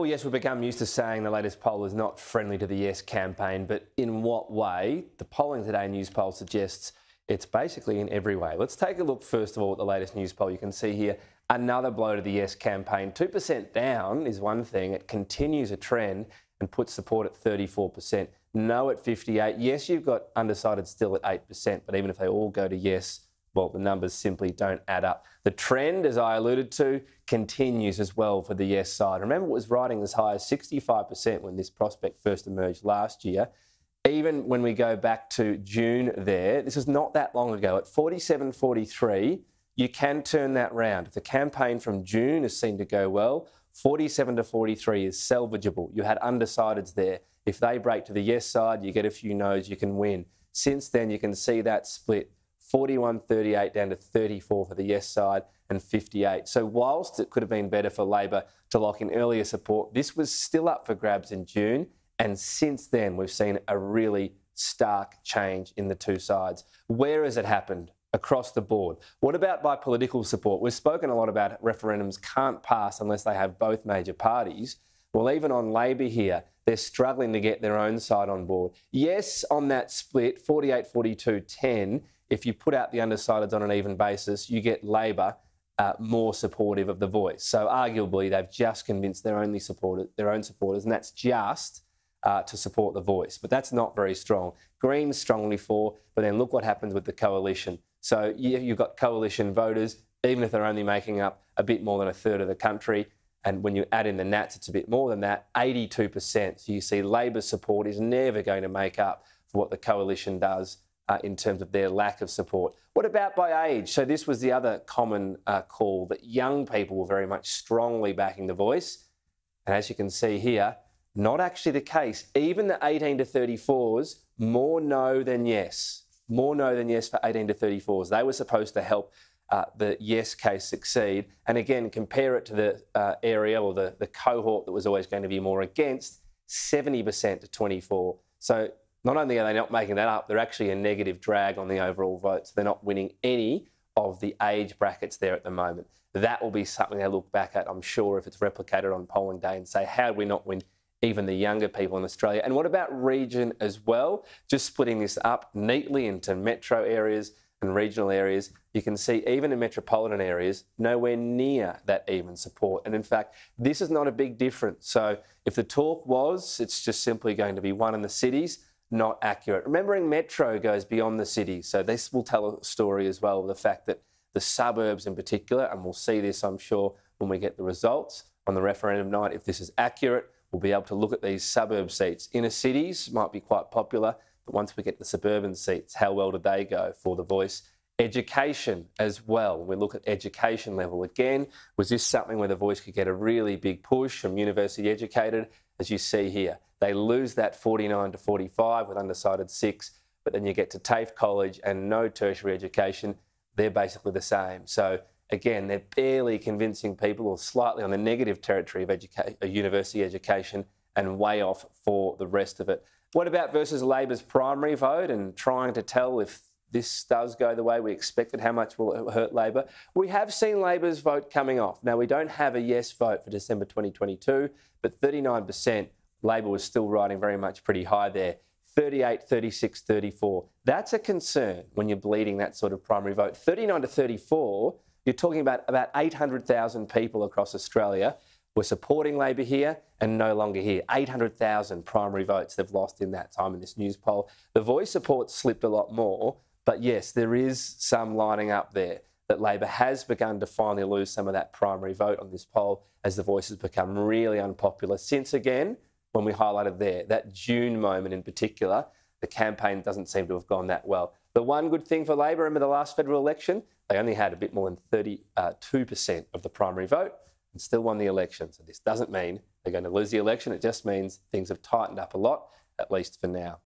Well, yes, we've become used to saying the latest poll is not friendly to the Yes campaign, but in what way? The polling today, Newspoll suggests it's basically in every way. Let's take a look first of all at the latest Newspoll. You can see here another blow to the Yes campaign. 2% down is one thing. It continues a trend and puts support at 34%. No at 58%. Yes, you've got undecided still at 8%, but even if they all go to Yes, well, the numbers simply don't add up. The trend, as I alluded to, continues as well for the Yes side. Remember, it was riding as high as 65% when this prospect first emerged last year. Even when we go back to June there, this is not that long ago, at 47-43, you can turn that round. If the campaign from June has seemed to go well, 47-43 is salvageable. You had undecideds there. If they break to the Yes side, you get a few no's, you can win. Since then, you can see that split. 41-38 down to 34 for the Yes side and 58. So whilst it could have been better for Labor to lock in earlier support, this was still up for grabs in June. And since then, we've seen a really stark change in the two sides. Where has it happened? Across the board. What about by political support? We've spoken a lot about referendums can't pass unless they have both major parties. Well, even on Labor here, they're struggling to get their own side on board. Yes, on that split, 48-42-10, if you put out the undecideds on an even basis, you get Labor more supportive of the Voice. So arguably, they've just convinced their own supporters, and that's just to support the Voice. But that's not very strong. Greens strongly for, but then look what happens with the coalition. So you've got coalition voters, even if they're only making up a bit more than a third of the country. And when you add in the Nats, it's a bit more than that, 82%. So you see Labor's support is never going to make up for what the coalition does in terms of their lack of support. What about by age? So this was the other common call, that young people were very much strongly backing the Voice. And as you can see here, not actually the case. Even the 18 to 34s, more no than yes. More no than yes for 18 to 34s. They were supposed to help the Yes case succeed. And again, compare it to the area or the cohort that was always going to be more against, 70% to 24. So not only are they not making that up, they're actually a negative drag on the overall vote. So they're not winning any of the age brackets there at the moment. That will be something they look back at, I'm sure, if it's replicated on polling day and say, how did we not win even the younger people in Australia? And what about region as well? Just splitting this up neatly into metro areas and regional areas, you can see even in metropolitan areas, nowhere near that even support. And in fact, this is not a big difference. So if the talk was, it's just simply going to be one in the cities, not accurate. Remembering metro goes beyond the cities. So this will tell a story as well, the fact that the suburbs in particular, and we'll see this, I'm sure, when we get the results on the referendum night, if this is accurate, we'll be able to look at these suburb seats. Inner cities might be quite popular, but once we get the suburban seats, how well did they go for the Voice? Education as well. When we look at education level again, was this something where the Voice could get a really big push from university educated? As you see here, they lose that 49 to 45 with undecided 6, but then you get to TAFE College and no tertiary education. They're basically the same. So again, they're barely convincing people, or slightly on the negative territory of university education, and way off for the rest of it. What about versus Labor's primary vote and trying to tell if this does go the way we expected, how much will it hurt Labor? We have seen Labor's vote coming off. Now, we don't have a yes vote for December 2022, but 39%, Labor was still riding very much pretty high there. 38, 36, 34. That's a concern when you're bleeding that sort of primary vote. 39 to 34, you're talking about 800,000 people across Australia were supporting Labor here and no longer here. 800,000 primary votes they've lost in that time in this Newspoll. The Voice support slipped a lot more, but yes, there is some lining up there that Labor has begun to finally lose some of that primary vote on this poll as the Voice has become really unpopular since, again, when we highlighted there, that June moment in particular, the campaign doesn't seem to have gone that well. The one good thing for Labor, remember the last federal election, they only had a bit more than 32% of the primary vote and still won the election. So this doesn't mean they're going to lose the election. It just means things have tightened up a lot, at least for now.